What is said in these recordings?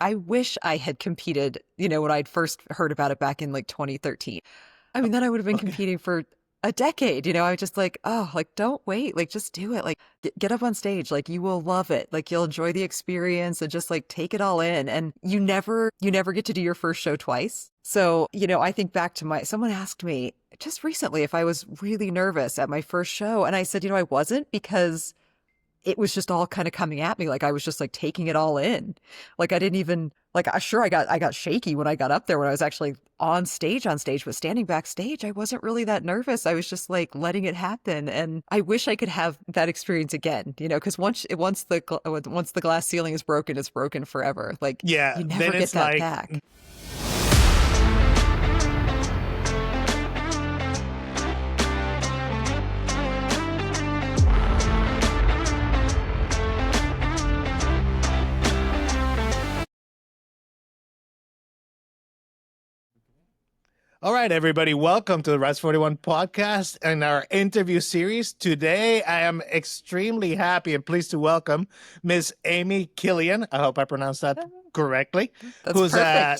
I wish I had competed, when I'd first heard about it back in like 2013. I mean, then I would have been Okay. competing for a decade. I was just like, oh, like, don't wait. Like, just do it. Like, get up on stage. Like, you will love it. Like, you'll enjoy the experience and just like take it all in. And you never get to do your first show twice. So, I think back to someone asked me just recently if I was really nervous at my first show. And I said, I wasn't because it was just all kind of coming at me. Like I was just like taking it all in. Like I didn't even like sure I got shaky when I got up there when I was actually on stage, but standing backstage, I wasn't really that nervous. I was just like letting it happen. And I wish I could have that experience again, because once the glass ceiling is broken, it's broken forever. Like Yeah, you then never get it's that like, back. all right, everybody, welcome to the Rise 41 podcast and our interview series. Today, I am extremely happy and pleased to welcome Miss Amy Killian. I hope I pronounced that correctly. That's Who's a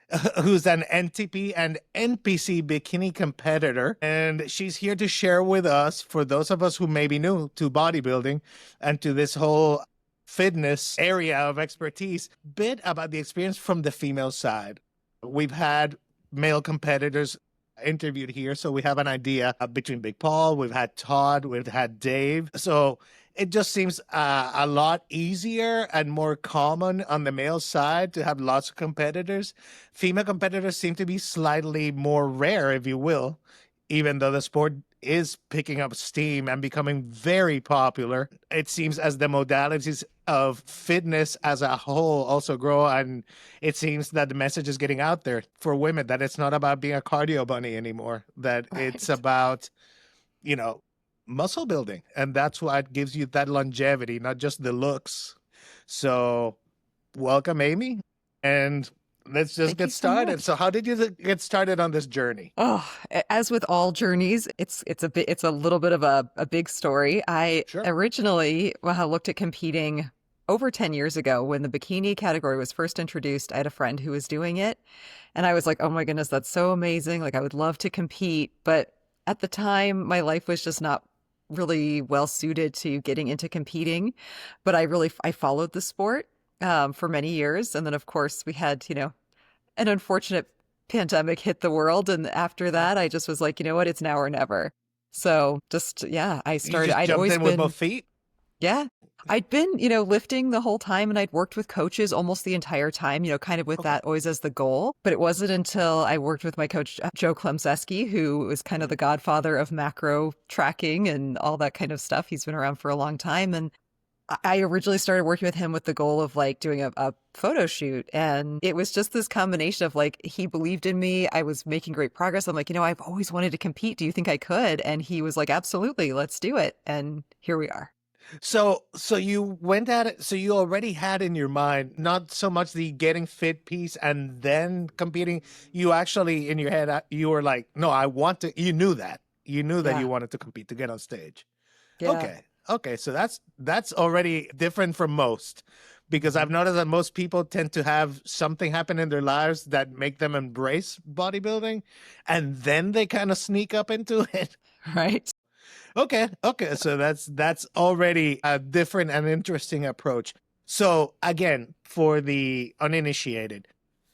perfect. who's an NTP and NPC Bikini competitor, and she's here to share with us, for those of us who may be new to bodybuilding and to this whole fitness area of expertise, bit about the experience from the female side. We've had male competitors interviewed here, so we have an idea between Big Paul, we've had Todd, we've had Dave. So it just seems a lot easier and more common on the male side to have lots of competitors. Female competitors seem to be slightly more rare, if you will, even though the sport is picking up steam and becoming very popular. It seems as the modalities of fitness as a whole also grow, and it seems that the message is getting out there for women that it's not about being a cardio bunny anymore, that it's Right. about, you know, muscle building. And that's what gives you that longevity, not just the looks. So welcome, Amy. And let's just Thank you get so started. much. So how did you get started on this journey? Oh, as with all journeys, it's a little bit of a big story. I Sure. originally looked at competing over 10 years ago when the bikini category was first introduced. I had a friend who was doing it, and I was like, "Oh my goodness, that's so amazing. Like I would love to compete." But at the time, my life was just not really well suited to getting into competing. But I followed the sport for many years, and then of course we had, an unfortunate pandemic hit the world. And after that, I just was like, you know what? It's now or never. So just, yeah, You just I'd jumped always in with both been, feet? yeah, I'd been, lifting the whole time and I'd worked with coaches almost the entire time, kind of with Okay. that always as the goal. But it wasn't until I worked with my coach, Joe Klemczewski, who was kind of the godfather of macro tracking and all that kind of stuff. He's been around for a long time. And I originally started working with him with the goal of like doing a photo shoot. And it was just this combination of like, he believed in me. I was making great progress. I'm like, I've always wanted to compete. Do you think I could? And he was like, absolutely, let's do it. And here we are. So you went at it, so you already had in your mind, not so much the getting fit piece and then competing. You actually, in your head, you were like, no, I want to, you knew that. You knew that Yeah. you wanted to compete, to get on stage. Yeah. Okay. Okay. So that's already different from most, because I've Mhm. noticed that most people tend to have something happen in their lives that make them embrace bodybuilding, and then they kind of sneak up into it. Right. Okay, okay. So that's already a different and interesting approach. So again, for the uninitiated,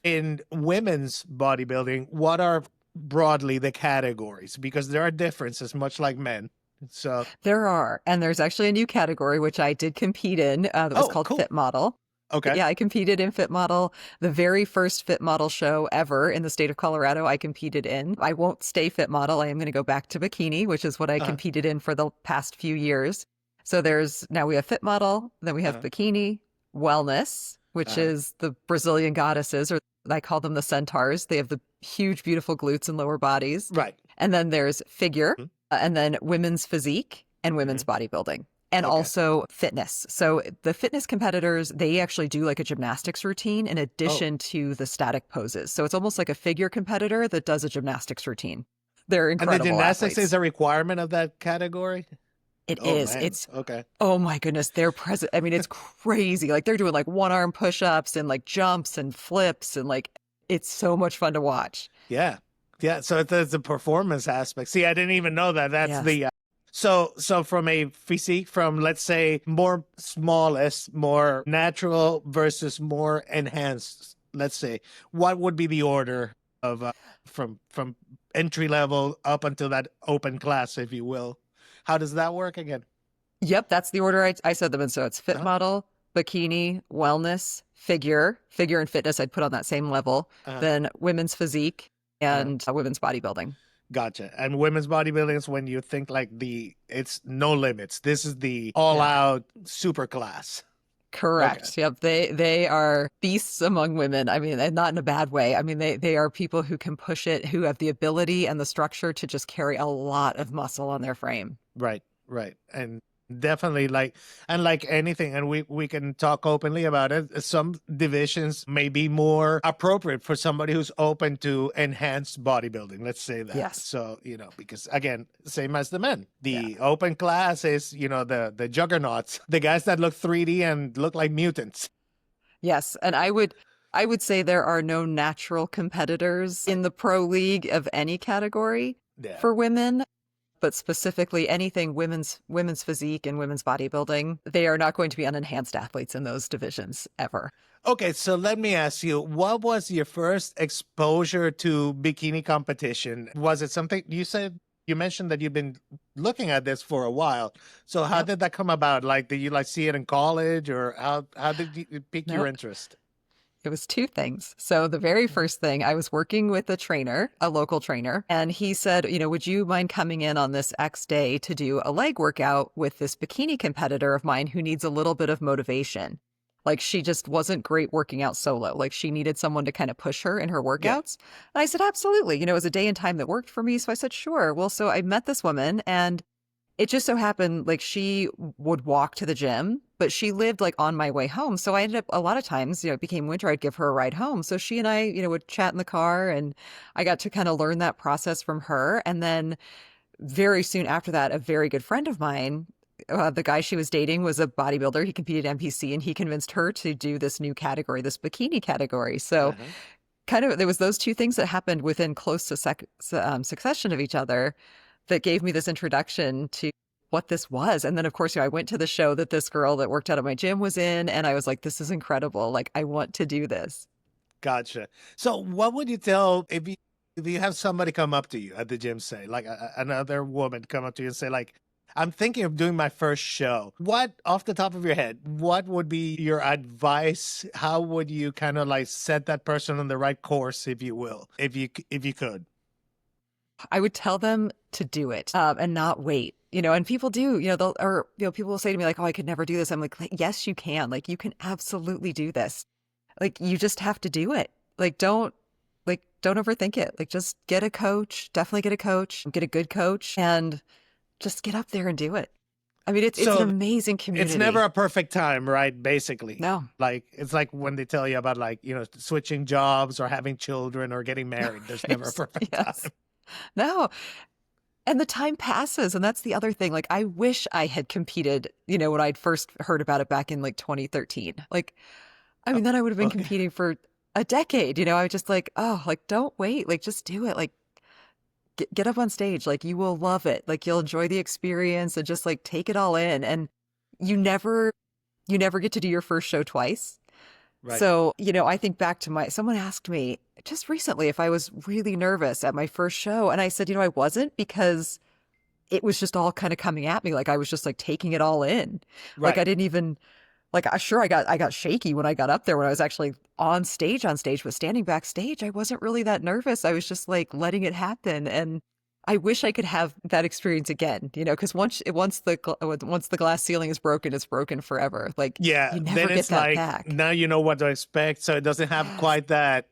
in women's bodybuilding, what are broadly the categories? Because there are differences, much like men. So, There are. And there's actually a new category, which I did compete in, that was oh, called cool. Fit Model. Okay. Yeah, I competed in Fit Model. The very first Fit Model show ever in the state of Colorado, I competed in. I won't stay Fit Model. I am going to go back to bikini, which is what I Uh-huh. competed in for the past few years. So now we have Fit Model, then we have Uh-huh. bikini, wellness, which Uh-huh. is the Brazilian goddesses, or I call them the centaurs. They have the huge, beautiful glutes and lower bodies. Right. And then there's figure, Mhm. and then women's physique and women's Mhm. bodybuilding. And Okay. also fitness. So the fitness competitors, they actually do like a gymnastics routine in Oh, addition to the static poses. So it's almost like a figure competitor that does a gymnastics routine. They're and the incredible gymnastics is athletes. a requirement of that category? It Oh is. man. It's, Okay. oh my goodness, they're present. I mean, it's crazy. Like they're doing like one arm push-ups and like jumps and flips and like it's so much fun to watch. Yeah. Yeah. So there's a performance aspect. See, I didn't even know that. That's Yes. the so from a physique from let's say more smallest, more natural versus more enhanced, let's say, what would be the order of from entry level up until that open class, if you will? How does that work again? Yep, that's the order I said them in. So it's fit Uh-huh. model, bikini, wellness, figure and fitness I'd put on that same level. Uh-huh. Then women's physique Uh-huh. and women's bodybuilding. Gotcha. And women's bodybuilding is when you think like it's no limits. This is the all Yeah. out super class. Okay. Correct. Yep. They are beasts among women. I mean, and not in a bad way. I mean, they are people who can push it, who have the ability and the structure to just carry a lot of muscle on their frame. Right, right. And definitely like anything, and we can talk openly about it. Some divisions may be more appropriate for somebody who's open to enhanced bodybuilding. Let's say that. Yes. So, because again, same as the men. Yeah. The open class is, the juggernauts, the guys that look 3D and look like mutants. Yes. And I would say there are no natural competitors in the pro league of any category Yeah. for women. But specifically anything women's physique and women's bodybuilding, they are not going to be unenhanced athletes in those divisions ever. Okay, so let me ask you, what was your first exposure to bikini competition? Was it something you mentioned that you've been looking at this for a while. So how Yep. did that come about? Like, did you see it in college, or how did it pique your Nope. interest? It was two things. So the very first thing, I was working with a trainer, a local trainer, and he said, would you mind coming in on this X day to do a leg workout with this bikini competitor of mine who needs a little bit of motivation? Like she just wasn't great working out solo. Like she needed someone to kind of push her in her Yeah. workouts. And I said, absolutely. It was a day and time that worked for me. So I said, sure. Well, so I met this woman and it just so happened like she would walk to the gym, but she lived like on my way home. So I ended up a lot of times, it became winter, I'd give her a ride home. So she and I, would chat in the car and I got to kind of learn that process from her. And then very soon after that, a very good friend of mine, the guy she was dating was a bodybuilder. He competed at NPC and he convinced her to do this new category, this bikini category. So Uh-huh. kind of there was those two things that happened within close succession of each other that gave me this introduction to what this was. And then, of course, I went to the show that this girl that worked out at my gym was in, and I was like, this is incredible. Like, I want to do this. Gotcha. So what would you tell if you have somebody come up to you at the gym, say, like another woman come up to you and say, like, I'm thinking of doing my first show. What, off the top of your head, what would be your advice? How would you kind of like set that person on the right course, if you will, if you could? I would tell them to do it and not wait. And people do, people will say to me like, oh, I could never do this. I'm like, yes, you can. Like, you can absolutely do this. Like, you just have to do it. Don't overthink it. Like, just get a coach, definitely get a coach, get a good coach, and just get up there and do it. I mean, it's So an amazing community. It's never a perfect time, right? Basically. No. Like, it's like when they tell you about, like, switching jobs or having children or getting married. There's never a perfect Yes. time. No. And the time passes. And that's the other thing. Like, I wish I had competed, when I'd first heard about it back in like 2013. Like, I mean, then I would have been Okay. competing for a decade. I was just like, oh, like, don't wait. Like, just do it. Like, get up on stage. Like, you will love it. Like, you'll enjoy the experience and just like take it all in. And you never get to do your first show twice. Right. So, I think back to someone asked me just recently if I was really nervous at my first show. And I said, I wasn't, because it was just all kind of coming at me. Like, I was just like taking it all in. Right. Like, I didn't even, like, sure, I got shaky when I got up there when I was actually on stage, but standing backstage, I wasn't really that nervous. I was just like letting it happen. And I wish I could have that experience again, because once the glass ceiling is broken, it's broken forever. Like, Yeah. you never Then get it's that like, back. now you know what to expect. So it doesn't have Yes. quite that,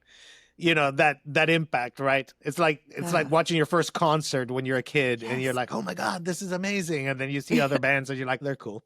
that impact, right? It's like watching your first concert when you're a kid and you're Yes. like, oh my God, this is amazing. And then you see other bands and you're like, they're cool.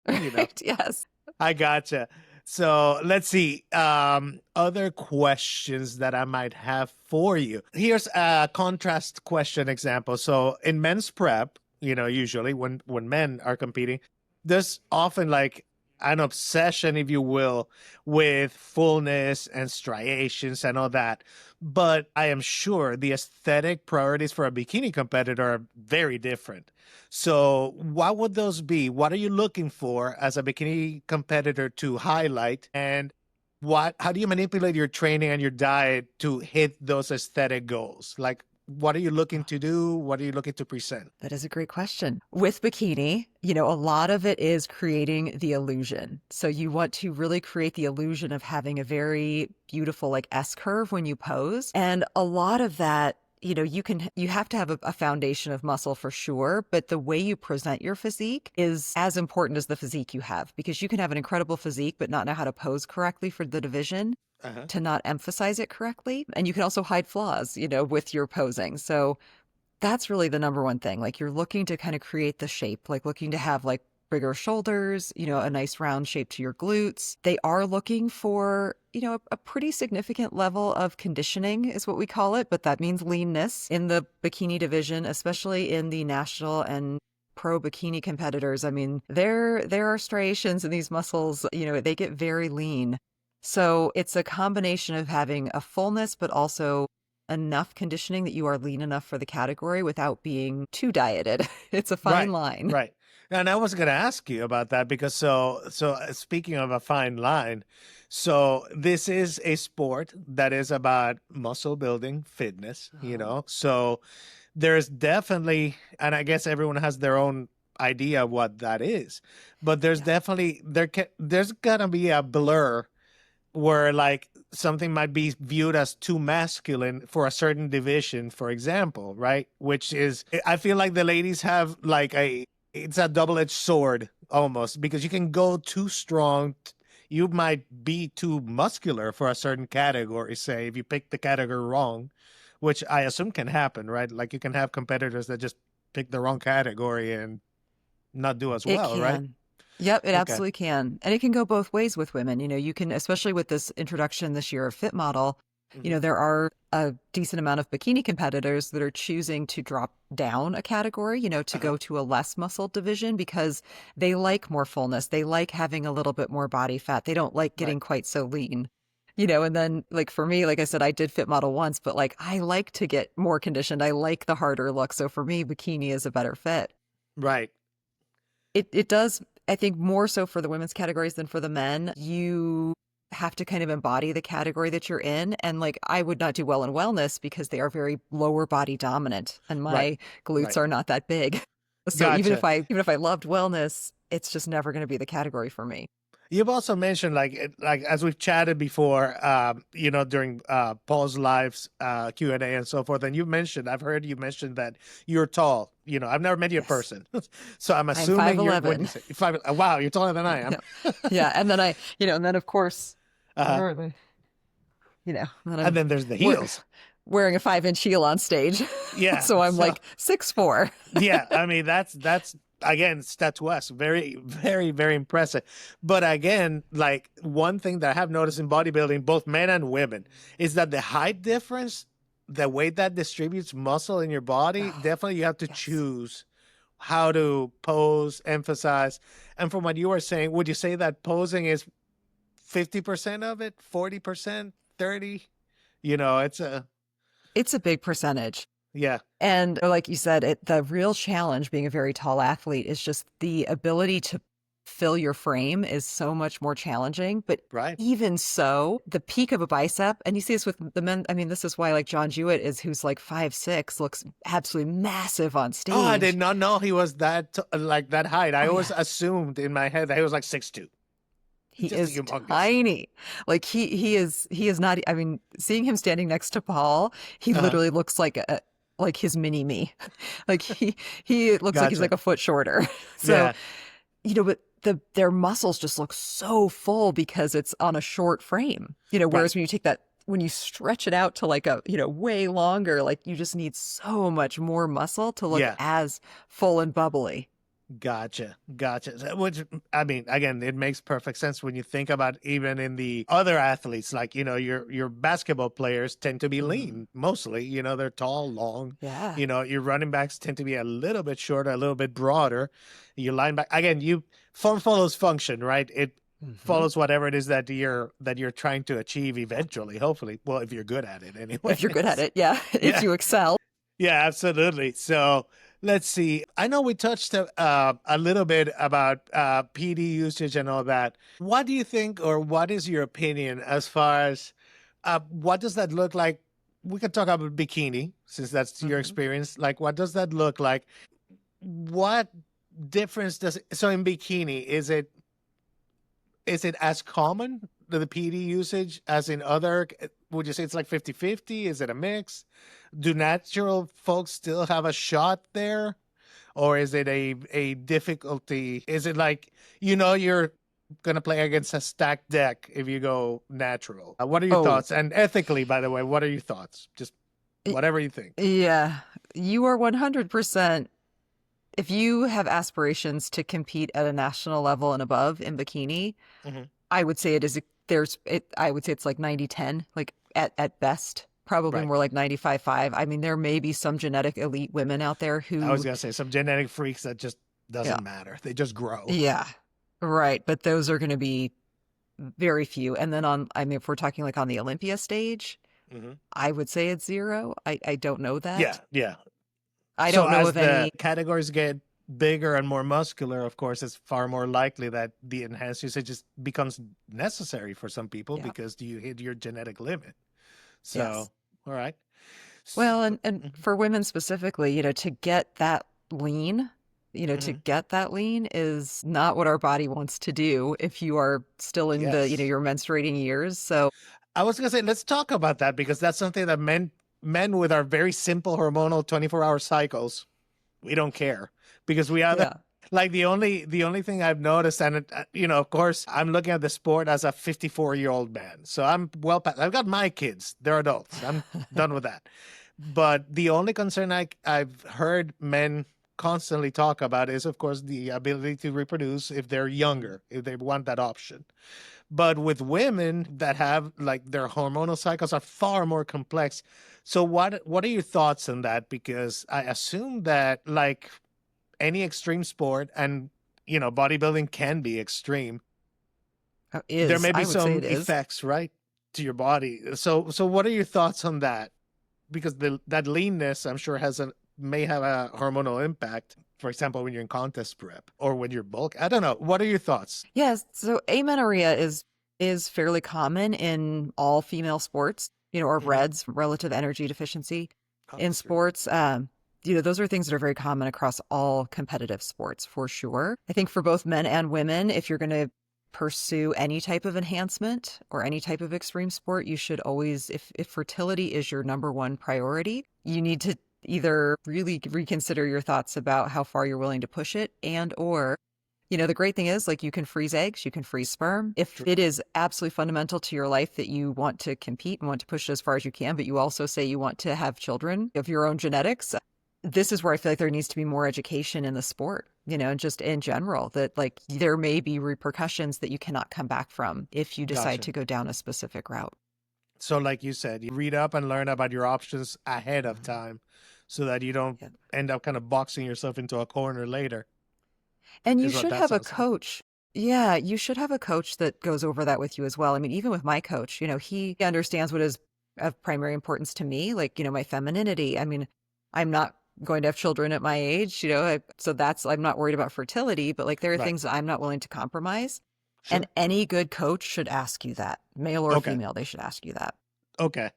Right? Yes. I gotcha. So let's see. Other questions that I might have for you. Here's a contrast question example. So in men's prep, usually when men are competing, there's often like an obsession, if you will, with fullness and striations and all that. But I am sure the aesthetic priorities for a bikini competitor are very different. So what would those be? What are you looking for as a bikini competitor to highlight? And how do you manipulate your training and your diet to hit those aesthetic goals? Like, what are you looking to do? What are you looking to present? That is a great question. With bikini, a lot of it is creating the illusion. So you want to really create the illusion of having a very beautiful like S curve when you pose. And a lot of that, you have to have a foundation of muscle for sure, but the way you present your physique is as important as the physique you have, because you can have an incredible physique but not know how to pose correctly for the division, to not emphasize it correctly. And you can also hide flaws, with your posing. So that's really the number one thing. Like, you're looking to kind of create the shape, like looking to have like bigger shoulders, a nice round shape to your glutes. They are looking for, a pretty significant level of conditioning is what we call it, but that means leanness in the bikini division, especially in the national and pro bikini competitors. I mean, there are striations in these muscles, they get very lean. So it's a combination of having a fullness, but also enough conditioning that you are lean enough for the category without being too dieted. It's a fine line. Right. And I was going to ask you about that because so speaking of a fine line, so this is a sport that is about muscle building, fitness, So there's definitely, and I guess everyone has their own idea of what that is, but there's definitely there's gonna be a blur where like something might be viewed as too masculine for a certain division, for example, right? Which is, I feel like the ladies have like it's a double-edged sword almost, because you can go too strong. You might be too muscular for a certain category, say, if you pick the category wrong, which I assume can happen, right? Like you can have competitors that just pick the wrong category and not do as well, right? Yep, it Okay. absolutely can. And it can go both ways with women. You can, especially with this introduction this year of Fit Model, there are a decent amount of bikini competitors that are choosing to drop down a category, to go to a less muscle division because they like more fullness. They like having a little bit more body fat. They don't like getting quite so lean. And then like for me, like I said, I did Fit Model once, but like I like to get more conditioned. I like the harder look. So for me, bikini is a better fit. Right. It does, I think, more so for the women's categories than for the men. You have to kind of embody the category that you're in. And like, I would not do well in wellness because they are very lower body dominant and my glutes are not that big. So even if I loved wellness, it's just never going to be the category for me. You've also mentioned, like as we've chatted before, during Paul's lives, Q&A and so forth. And I've heard you mention that you're tall. I've never met you in person, so I'm assuming you're 5'11". Wow, you're taller than I am. Yeah, and then and then of course, and then there's the heels. Wearing a 5-inch heel on stage. Yeah, so I'm like 6'4". Yeah, I mean that's again, statuesque, very, very, very impressive. But again, like one thing that I have noticed in bodybuilding, both men and women, is that the height difference, the way that distributes muscle in your body, definitely you have to choose how to pose, emphasize. And from what you were saying, would you say that posing is 50% of it, 40%, 30? It's a big percentage. Yeah. And like you said, the real challenge being a very tall athlete is just the ability to fill your frame is so much more challenging. But even so, the peak of a bicep, and you see this with the men, I mean, this is why like John Jewett who's like 5'6", looks absolutely massive on stage. Oh, I did not know he was that height. I always assumed in my head that he was like 6'2". He is tiny. Like he is not, I mean, seeing him standing next to Paul, he literally looks like his mini me. Like he looks like he's like a foot shorter. So, but their muscles just look so full because it's on a short frame, whereas when you take that, when you stretch it out to like a, way longer, like you just need so much more muscle to look as full and bubbly. Gotcha. Gotcha. Which, I mean, again, it makes perfect sense when you think about even in the other athletes, like, your basketball players tend to be Mhm. lean mostly, they're tall, long, Yeah. your running backs tend to be a little bit shorter, a little bit broader. Your linebacker, again, form follows function, right? It Mhm. follows whatever it is that you're trying to achieve eventually, hopefully. Well, if you're good at it If you're good at anyways. it, yeah. If Yeah. you excel. Yeah, absolutely. So let's see. I know we touched a little bit about PD usage and all that. What do you think, or what is your opinion as far as what does that look like? We can talk about bikini since that's your Mhm. experience. Like, what does that look like? What difference does it, so in bikini, is it as common the PD usage as in other? Would you say it's like 50-50? Is it a mix? Do natural folks still have a shot there? Or is it a difficulty? Is it like, you're going to play against a stacked deck if you go natural? What are your Oh, thoughts? And ethically, by the way, what are your thoughts? Just y- whatever you think. yeah. You are 100%. If you have aspirations to compete at a national level and above in bikini, Hmm. I would say I would say it's like 90-10, like at best, probably Right. more like 95-5. I mean, there may be some genetic elite women out there I was who, going to say some genetic freaks that just yeah, doesn't matter. They just grow. yeah, right. But those are going to be very few. And then I mean, if we're talking like on the Olympia stage, Hmm. I would say it's zero. I don't know Yeah. that. Yeah. I So don't know as of the any. categories get bigger and more muscular, of course, it's far more likely that the enhanced usage just becomes necessary for some people Yeah. because you hit your genetic limit. Yes. So, all right. Well, So, and mhm, for women specifically, to get that lean, to mhm. get that lean is not what our body wants to do if you are still in the, Yes. your menstruating years. So, I was gonna say let's talk about that because that's something that men with our very simple hormonal 24-hour cycles, we don't care because we are the yeah. like the only thing I've noticed, and of course, I'm looking at the sport as a 54-year-old man, so I'm well past. I've got my kids; they're adults. I'm done with that. But the only concern I've heard men constantly talk about is, of course, the ability to reproduce if they're Mhm. younger, if they want that option. But with women that have like their hormonal cycles are far more complex. So what are your thoughts on that? Because I assume that like any extreme sport and bodybuilding can be extreme. There may be I would say some it is. effects, right, to your body. So what are your thoughts on that? Because that leanness, I'm sure, may have a hormonal impact. For example, when you're in contest prep or when you're bulk. I don't know. What are your thoughts? Yes. So amenorrhea is fairly common in all female sports, or Hmm. REDS, relative energy deficiency Oh, in that's really sports. Those are things that are very common across all competitive sports for sure. I think for both men and women, if you're going to pursue any type of enhancement or any type of extreme sport, you should always, if fertility is your number one priority, you need to either really reconsider your thoughts about how far you're willing to push it, and or the great thing is, like, you can freeze eggs, you can freeze sperm. If true. it is absolutely fundamental to your life that you want to compete and want to push it as far as you can, but you also say you want to have children of your own genetics, this is where I feel like there needs to be more education in the sport, and just in general, that like there may be repercussions that you cannot come back from if you decide Gotcha. to go down a specific route. So, like you said, you read up and learn about your options ahead of Mhm. time so that you don't Yeah. end up kind of boxing yourself into a corner later, And you is what should that have a sounds like. coach. Yeah, you should have a coach that goes over that with you as well. I mean, even with my coach, he understands what is of primary importance to me, like, my femininity. I mean, I'm not going to have children at my age, so I'm not worried about fertility, but like there are Right. things that I'm not willing to compromise. And Sure. any good coach should ask you that, male or Okay. female, they should ask you that. Okay.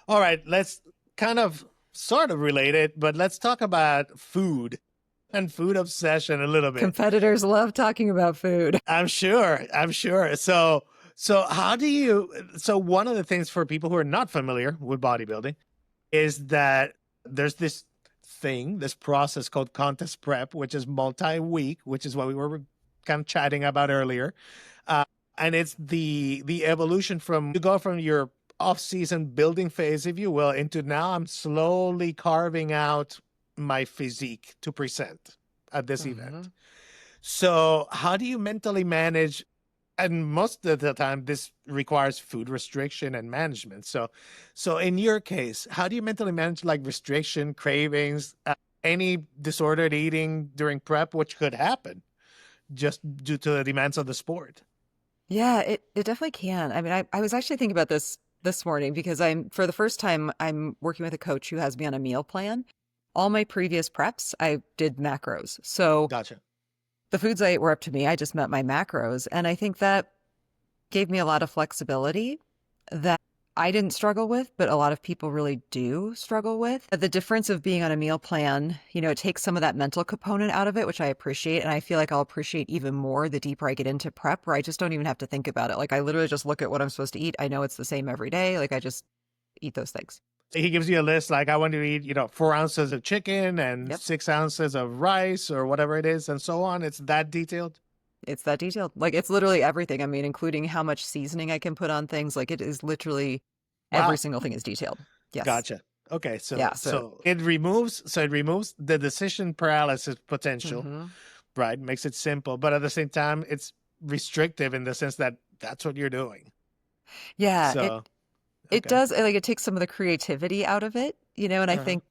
All right. Let's kind of sort of relate it, but let's talk about food and food obsession a little bit. Competitors love talking about food. I'm sure. I'm sure. So how do you so one of the things for people who are not familiar with bodybuilding is that there's this process called contest prep, which is multi-week, which is what we were kind of chatting about earlier. Uh, and it's the evolution from you go from your off-season building phase, if you will, into now I'm slowly carving out my physique to present. at this event. Mhm. So how do you mentally manage? And most of the time, this requires food restriction and management. So in your case, how do you mentally manage like restriction, cravings, any disordered eating during prep, which could happen just due to the demands of the sport? Yeah, it definitely can. I mean, I was actually thinking about this morning because for the first time I'm working with a coach who has me on a meal plan. All my previous preps, I did macros. So Gotcha. the foods I ate were up to me. I just met my macros. And I think that gave me a lot of flexibility that I didn't struggle with, but a lot of people really do struggle with. The difference of being on a meal plan, it takes some of that mental component out of it, which I appreciate. And I feel like I'll appreciate even more the deeper I get into prep, where I just don't even have to think about it. Like I literally just look at what I'm supposed to eat. I know it's the same every day. Like I just eat those things. He gives you a list like, I want to eat, 4 ounces of chicken and Yep. 6 ounces of rice or whatever it is, and so on. It's that detailed. It's that detailed. Like it's literally everything. I mean, including how much seasoning I can put on things. Like it is literally every Wow. single thing is detailed. Yes. Gotcha. Okay, Yeah. so So, so it removes the decision paralysis potential, mhm. right? Makes it simple, but at the same time, it's restrictive in the sense that that's what you're doing. Yeah, So, it okay. does, like, it takes some of the creativity out of it, and I Uh-huh. think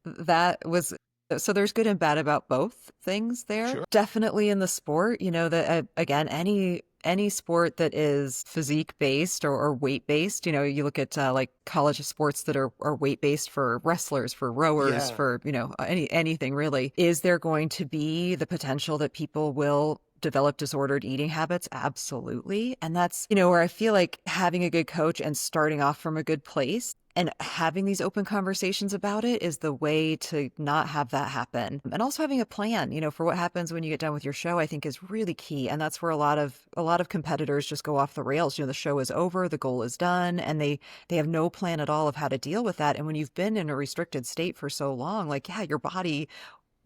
that was so there's good and bad about both things there. Sure. Definitely in the sport, that again, any sport that is physique based or weight based, you look at like college sports that are weight based for wrestlers, for rowers, Yeah, for anything really. Is there going to be the potential that people will develop disordered eating habits? Absolutely. And that's, where I feel like having a good coach and starting off from a good place and having these open conversations about it is the way to not have that happen. And also having a plan, for what happens when you get done with your show, I think is really key. And that's where a lot of competitors just go off the rails. The show is over, the goal is done, and they have no plan at all of how to deal with that. And when you've been in a restricted state for so long, like, yeah, your body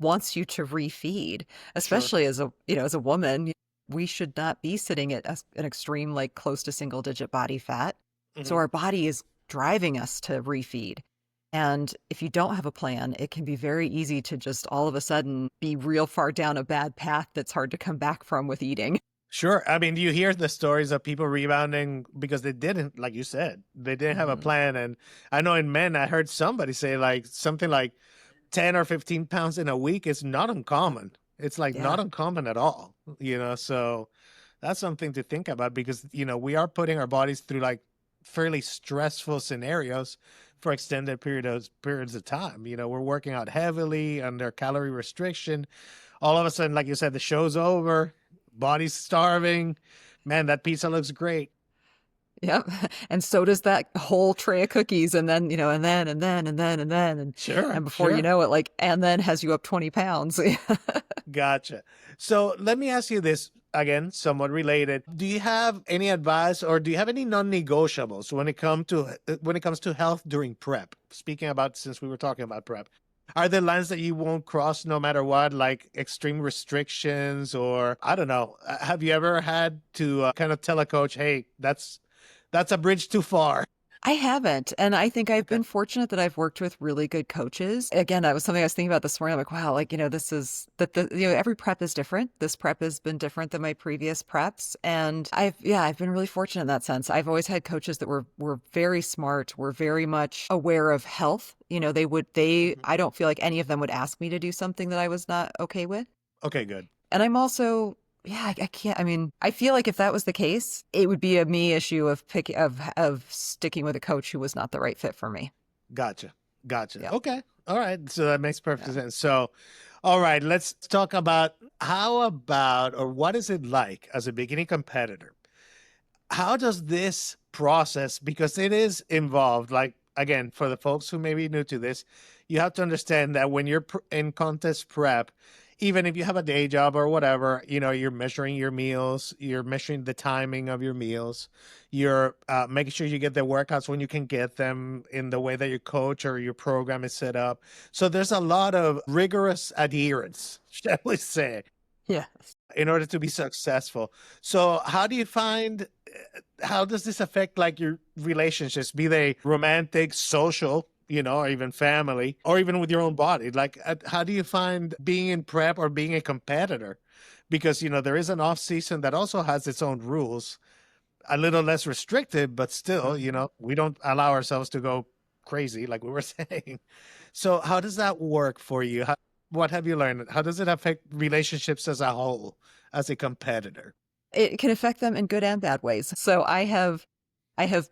wants you to refeed, sure. especially as a woman. We should not be sitting at an extreme, like close to single digit body fat. So Mhm. our body is driving us to refeed. And if you don't have a plan, it can be very easy to just all of a sudden be real far down a bad path that's hard to come back from with eating. Sure. I mean, you hear the stories of people rebounding because they didn't, like you said, they didn't have a Mhm. plan. And I know in men, I heard somebody say like something like 10 or 15 pounds in a week is not uncommon. It's like not Yeah. uncommon at all, so that's something to think about because, we are putting our bodies through like fairly stressful scenarios for extended periods of time. We're working out heavily under calorie restriction. All of a sudden, like you said, the show's over, body's starving. Man, that pizza looks great. Yep. And so does that whole tray of cookies. And then, and Sure, before you sure. know it, like, and then has you up 20 pounds. Gotcha. So let me ask you this again, somewhat related. Do you have any advice or do you have any non-negotiables when it comes to health during prep? Speaking about since we were talking about prep, are there lines that you won't cross no matter what, like extreme restrictions or I don't know? Have you ever had to kind of tell a coach, "Hey, that's a bridge too far"? I haven't. And I think I've Okay. been fortunate that I've worked with really good coaches. Again, that was something I was thinking about this morning. I'm like, wow, like, this is every prep is different. This prep has been different than my previous preps. And I've been really fortunate in that sense. I've always had coaches that were very smart, were very much aware of health. Mhm. I don't feel like any of them would ask me to do something that I was not okay with. Okay, good. And I'm also, yeah, I can't. I mean, I feel like if that was the case, it would be a me issue of of sticking with a coach who was not the right fit for me. Gotcha. Gotcha. Yeah, Okay. All right. So that makes perfect yeah. sense. So, all right, let's talk about how about or what is it like as a beginning competitor? How does this process, because it is involved, like again, for the folks who may be new to this, you have to understand that when you're in contest prep, even if you have a day job or whatever, you're measuring your meals, you're measuring the timing of your meals, you're making sure you get the workouts when you can get them in the way that your coach or your program is set up. So there's a lot of rigorous adherence, shall we say, Yeah. in order to be successful. So how do you find how does this affect like your relationships, be they romantic, social, or even family, or even with your own body? Like, how do you find being in prep or being a competitor? Because, there is an off season that also has its own rules, a little less restrictive, but still, we don't allow ourselves to go crazy, like we were saying. So how does that work for you? What have you learned? How does it affect relationships as a whole, as a competitor? It can affect them in good and bad ways. So I have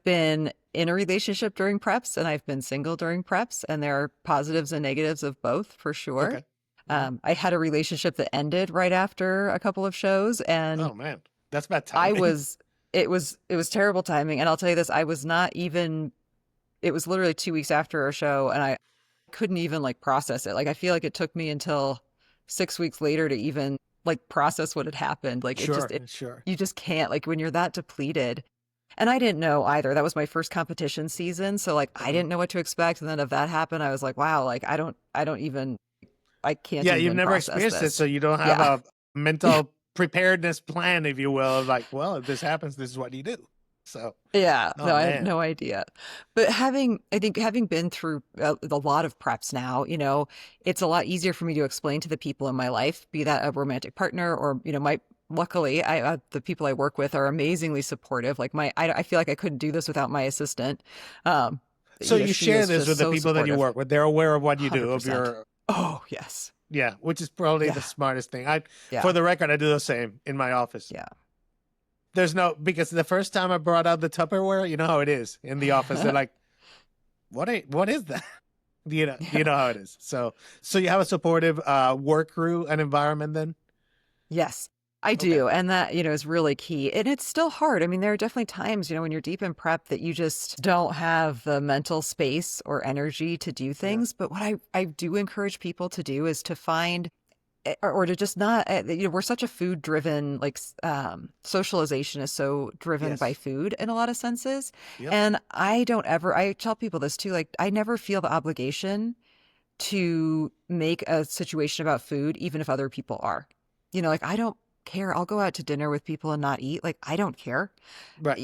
been in a relationship during preps and I've been single during preps, and there are positives and negatives of both for sure. Okay. Mhm. I had a relationship that ended right after a couple of shows, and Oh man, that's bad I timing. was it was terrible timing. And I'll tell you this, I was not even it was literally 2 weeks after a show, and I couldn't even like process it. Like I feel like it took me until 6 weeks later to even like process what had happened. Like Sure, sure. you just can't, like when you're that depleted. And I didn't know either. That was my first competition season. So like I Uh-huh. didn't know what to expect. And then if that happened, I was like, wow, like I don't even, I can't Yeah, you've even never process experienced it, so this. you don't have Yeah. a mental preparedness plan, if you will, of like, well, if this happens, this is what you do. So, Yeah, oh no, I had man. no idea. But I think having been through a lot of preps now, it's a lot easier for me to explain to the people in my life, be that a romantic partner or, luckily, the people I work with are amazingly supportive. Like I feel like I couldn't do this without my assistant. Um, So you she share is this just with the so people that you supportive. work with. They're aware of what you do, of 100%. your, Oh, yes. yeah, which is probably the Yeah. smartest thing. For Yeah. the record, I do the same in my office. Yeah. There's no, because the first time I brought out the Tupperware, you know how it is in the office. They're like, what is that? You Yeah. know how it is. So you have a supportive work crew and environment then? Yes, I Okay. do. And that, is really key. And it's still hard. I mean, there are definitely times, when you're deep in prep that you just don't have the mental space or energy to do Yeah. things. But what I do encourage people to do is to find or to just not, we're such a food driven, like, socialization is so driven by Yes. food in a lot of senses. Yep. And I tell people this too, like, I never feel the obligation to make a situation about food, even if other people are. Like I don't care. I'll go out to dinner with people and not eat. Like I don't care. Right.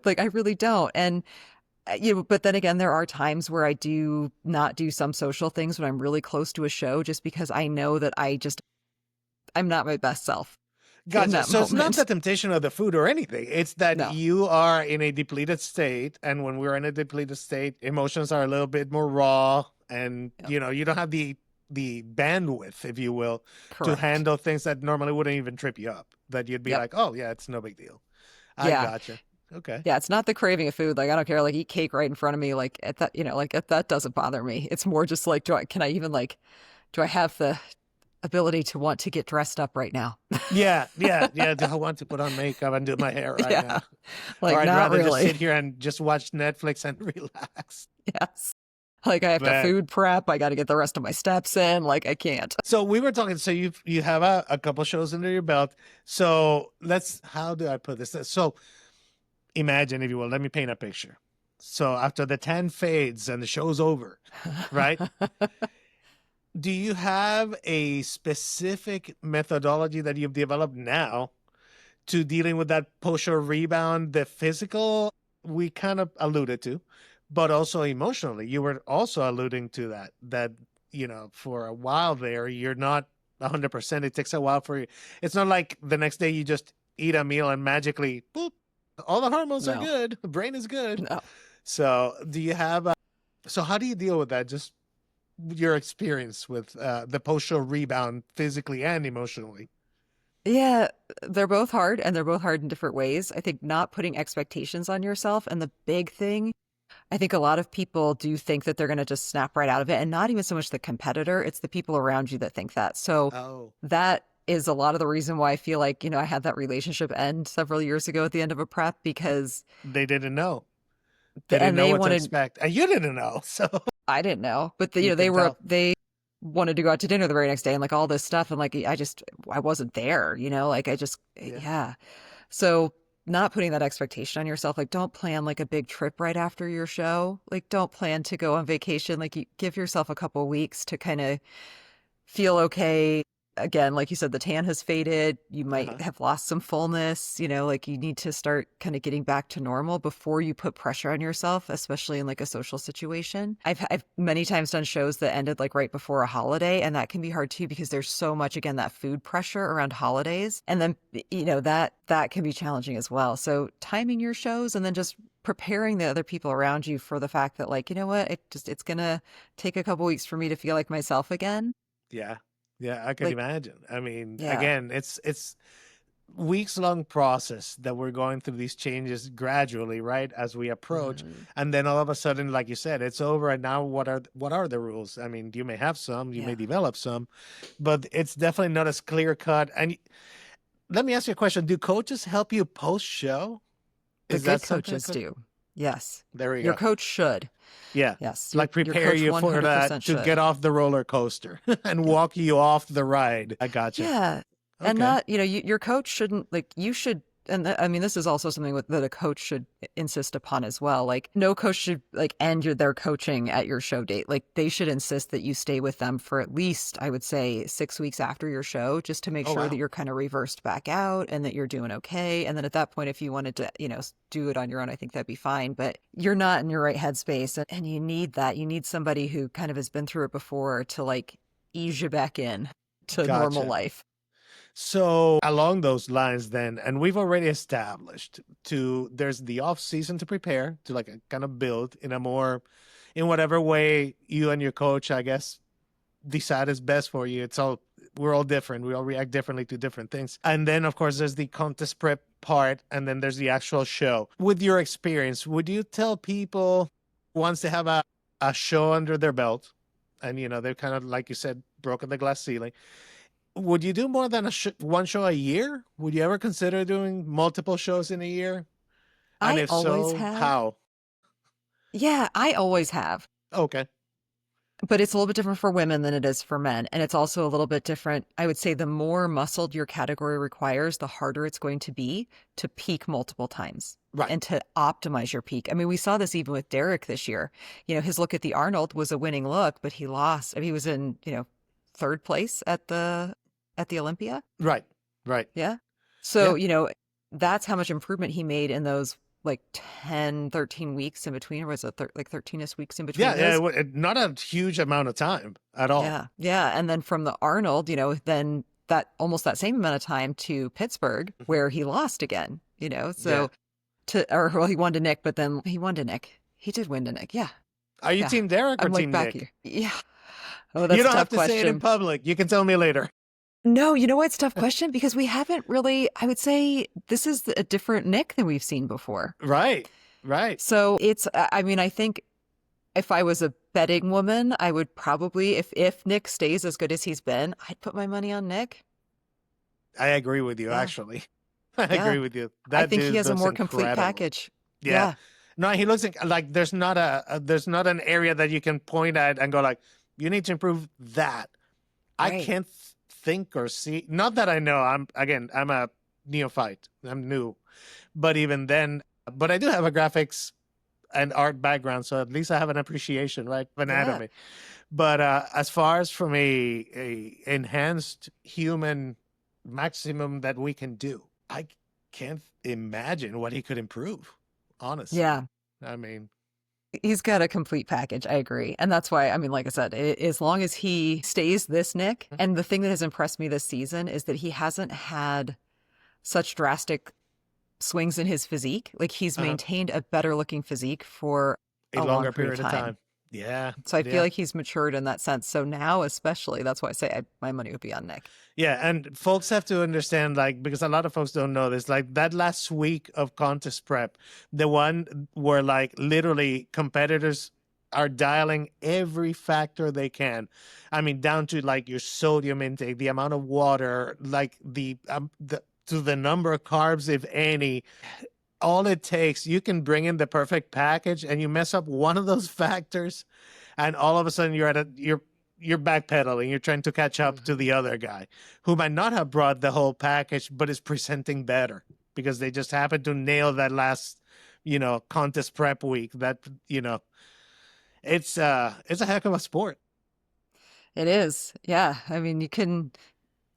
Like I really don't. And but then again, there are times where I do not do some social things when I'm really close to a show, just because I know that I'm not my best self in Gotcha. that So it's not the moment. temptation of the food or anything. It's that No. you are in a depleted state. And when we're in a depleted state, emotions are a little bit more raw. And, Yep. you don't have the bandwidth, if you will, to Correct. handle things that normally wouldn't even trip you up. That you'd be Yep. like, oh, yeah, it's no big deal. I Yeah. gotcha. Okay. Yeah, it's not the craving of food. Like I don't care. Like eat cake right in front of me. Like at that, that doesn't bother me. It's more just like, can I even like, do I have the ability to want to get dressed up right now? Yeah, yeah, yeah. Do I want to put on makeup and do my hair right Yeah, now? Or like I'd not rather just really. sit here and just watch Netflix and relax. Yes. Like I have to But food prep. I got to get the rest of my steps in. Like I can't. so we were talking, so you have a couple shows under your belt. So how do I put this? So imagine, if you will, let me paint a picture. So after the 10 fades and the show's over, right? Do you have a specific methodology that you've developed now to dealing with that post-show rebound, the physical we kind of alluded to, but also emotionally? You were also alluding to that, for a while there, you're not 100%. It takes a while for you. It's not like the next day you just eat a meal and magically, boop, all the hormones are No, good. The brain is good. no. So do you have, so how do you deal with that? Just your experience with the post-show rebound physically and emotionally. Yeah, they're both hard and they're both hard in different ways. I think not putting expectations on yourself. And the big thing, I think a lot of people do think that they're going to just snap right out of it. And not even so much the competitor, it's the people around you that think that. So Oh, that is a lot of the reason why I feel like, I had that relationship end several years ago at the end of a prep, because, they didn't know. They didn't and know they what to wanted, expect. And you didn't know. So I didn't know, but you can tell. they wanted to go out to dinner the very next day and like all this stuff. And like, I wasn't there, like Yeah. yeah. So not putting that expectation on yourself, like don't plan like a big trip right after your show. Like don't plan to go on vacation. Like you give yourself a couple weeks to kind of feel okay. again, like you said, the tan has faded. You Uh-huh. might have lost some fullness, like you need to start kind of getting back to normal before you put pressure on yourself, especially in like a social situation. I've many times done shows that ended like right before a holiday, and that can be hard too because there's so much, again, that food pressure around holidays. And then, that can be challenging as well. So timing your shows and then just preparing the other people around you for the fact that, like, you know what, it's gonna take a couple weeks for me to feel like myself again. Yeah. Yeah, I can Like, imagine. I mean, yeah. again, it's weeks long process that we're going through these changes gradually, right? As we approach. Mhm. And then all of a sudden, like you said, it's over. And now what are the rules? I mean, you may have some, you may Yeah. develop some, but it's definitely not as clear cut. And let me ask you a question. Do coaches help you post show? The Is that good something coaches do. Yes. there we Your go. coach should. Yeah. Yes. Your Like your prepare coach you for that 100% to get should. off the roller coaster and walk you off the ride. I gotcha. Yeah. And Okay. not, your coach shouldn't, like, you should, and I mean, this is also something that a coach should insist upon as well. Like, no coach should like end their coaching at your show date. Like, they should insist that you stay with them for at least, I would say, 6 weeks after your show, just to make Oh sure that wow. you're kind of reversed back out and that you're doing okay. And then at that point, if you wanted to, do it on your own, I think that'd be fine. But you're not in your right headspace, and you need that. You need somebody who kind of has been through it before to like ease you back in to normal Gotcha. life. So along those lines then, and we've already established there's the off season to prepare to like kind of build in whatever way you and your coach, I guess, decide is best for you. We're all different. We all react differently to different things. And then of course there's the contest prep part, and then there's the actual show. With your experience, would you tell people once they have a show under their belt and they've kind of, like you said, broken the glass ceiling, would you do more than one show a year? Would you ever consider doing multiple shows in a year? And I if always so, have. how? Yeah, I always have. Okay. But it's a little bit different for women than it is for men. And it's also a little bit different. I would say the more muscled your category requires, the harder it's going to be to peak multiple times Right. and to optimize your peak. I mean, we saw this even with Derek this year. His look at the Arnold was a winning look, but he lost. I mean, he was in, third place at the Olympia. Right. Right. Yeah. Yeah. So, that's how much improvement he made in those like 10, 13 weeks in between, or was it like 13ish weeks in between Yeah. those? Not a huge amount of time at all. Yeah. Yeah. And then from the Arnold, then that almost that same amount of time to Pittsburgh where he lost again, so well, he won to Nick, but then he won to Nick. He did win to Nick. Yeah. Are you Yeah. Team Derek or I'm like Team back Nick? here. Yeah. Oh, You that's a don't have tough to say it in question. public. You can tell me later. No, you know what? It's a tough question because we haven't really, I would say this is a different Nick than we've seen before. Right. Right. So I mean, I think if I was a betting woman, I would probably, if Nick stays as good as he's been, I'd put my money on Nick. I agree with you, Yeah. actually. I Yeah. agree with you. I That think dude he has a looks more complete incredible. package. Yeah. Yeah. No, he looks like there's not an area that you can point at and go like, you need to improve that. I Right. can't think or see. Not that I know. I'm a neophyte. I'm new, but even then, but I do have a graphics and art background, so at least I have an appreciation, right, of anatomy. But as far as from a enhanced human maximum that we can do, I can't imagine what he could improve. Honestly, Yeah. I mean, He's got a complete package. I agree. And that's why, I mean, like I said, as long as he stays this Nick, and the thing that has impressed me this season is that he hasn't had such drastic swings in his physique. Like he's maintained a better looking physique for a a longer long period period of time. Yeah. So I yeah. feel like he's matured in that sense. So now, especially, that's why I say my money would be on Nick. Yeah, and folks have to understand, like, because a lot of folks don't know this, like that last week of contest prep, the one where like literally competitors are dialing every factor they can. I mean, down to like your sodium intake, the amount of water, like to the number of carbs, if any. All it takes, you can bring in the perfect package, and you mess up one of those factors, and all of a sudden you're backpedaling. You're trying to catch up to the other guy who might not have brought the whole package, but is presenting better because they just happened to nail that last, contest prep week. That it's a heck of a sport. It is. Yeah. I mean, you can.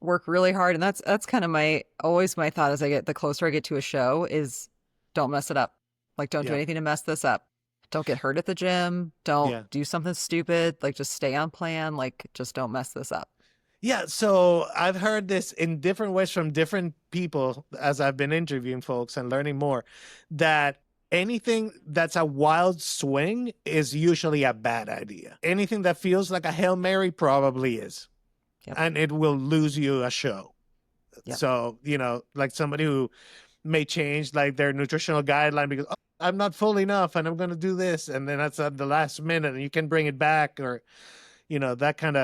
work really hard. And that's kind of always my thought as the closer I get to a show is don't mess it up. Like, don't do Yeah. anything to mess this up. Don't get hurt at the gym. Don't Yeah. do something stupid. Like, just stay on plan. Like, just don't mess this up. Yeah, so I've heard this in different ways from different people as I've been interviewing folks and learning more, that anything that's a wild swing is usually a bad idea. Anything that feels like a Hail Mary probably is. Yep. And it will lose you a show. Yep. So, like somebody who may change like their nutritional guideline because I'm not full enough and I'm going to do this. And then that's at the last minute and you can bring it back, or that kind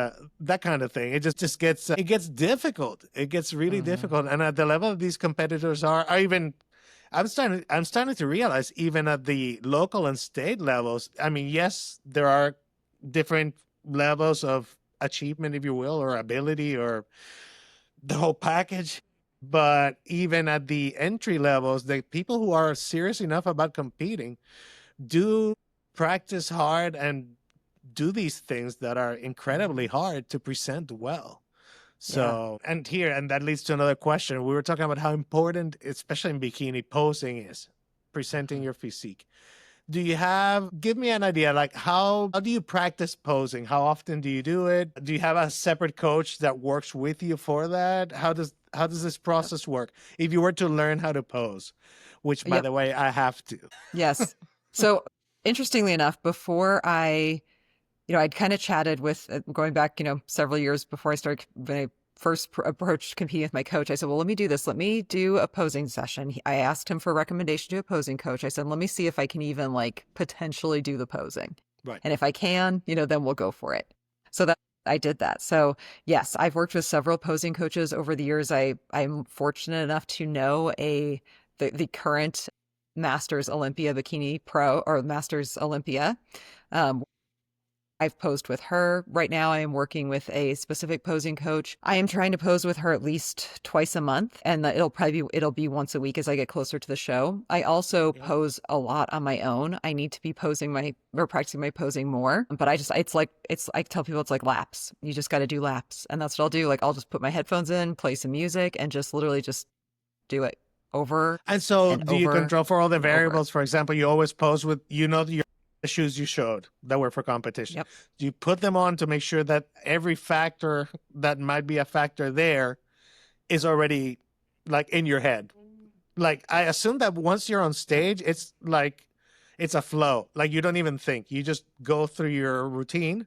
of thing. It just gets it gets difficult. It gets really difficult. And at the level these competitors are even, I'm starting to realize even at the local and state levels. I mean, yes, there are different levels of achievement, if you will, or ability, or the whole package. But even at the entry levels, the people who are serious enough about competing do practice hard and do these things that are incredibly hard to present well. So, and that leads to another question. We were talking about how important, especially in bikini, posing is, presenting your physique. Give me an idea, like how do you practice posing? How often do you do it? Do you have a separate coach that works with you for that? How does this process work? If you were to learn how to pose, which by the way, I have to. Yes. So interestingly enough, before I'd kind of chatted with, going back, several years before when I first approached competing with my coach, I said, well, let me do this. Let me do a posing session. I asked him for a recommendation to a posing coach. I said, let me see if I can even potentially do the posing. Right. And if I can, then we'll go for it. So that I did that. So yes, I've worked with several posing coaches over the years. I'm fortunate enough to know the current Masters Olympia Bikini Pro, or Masters Olympia. I've posed with her. Right now I am working with a specific posing coach. I am trying to pose with her at least twice a month, and it'll be once a week as I get closer to the show. I also pose a lot on my own. I need to be practicing my posing more, but I tell people it's like laps. You just got to do laps. And that's what I'll do. Like, I'll just put my headphones in, play some music, and just literally just do it over. And so and do you over control for all the and variables? over. For example, you always pose with, the shoes you showed that were for competition. Yep. Do you put them on to make sure that every factor that might be a factor there is already in your head? Like, I assume that once you're on stage, it's a flow. Like, you don't even think. You just go through your routine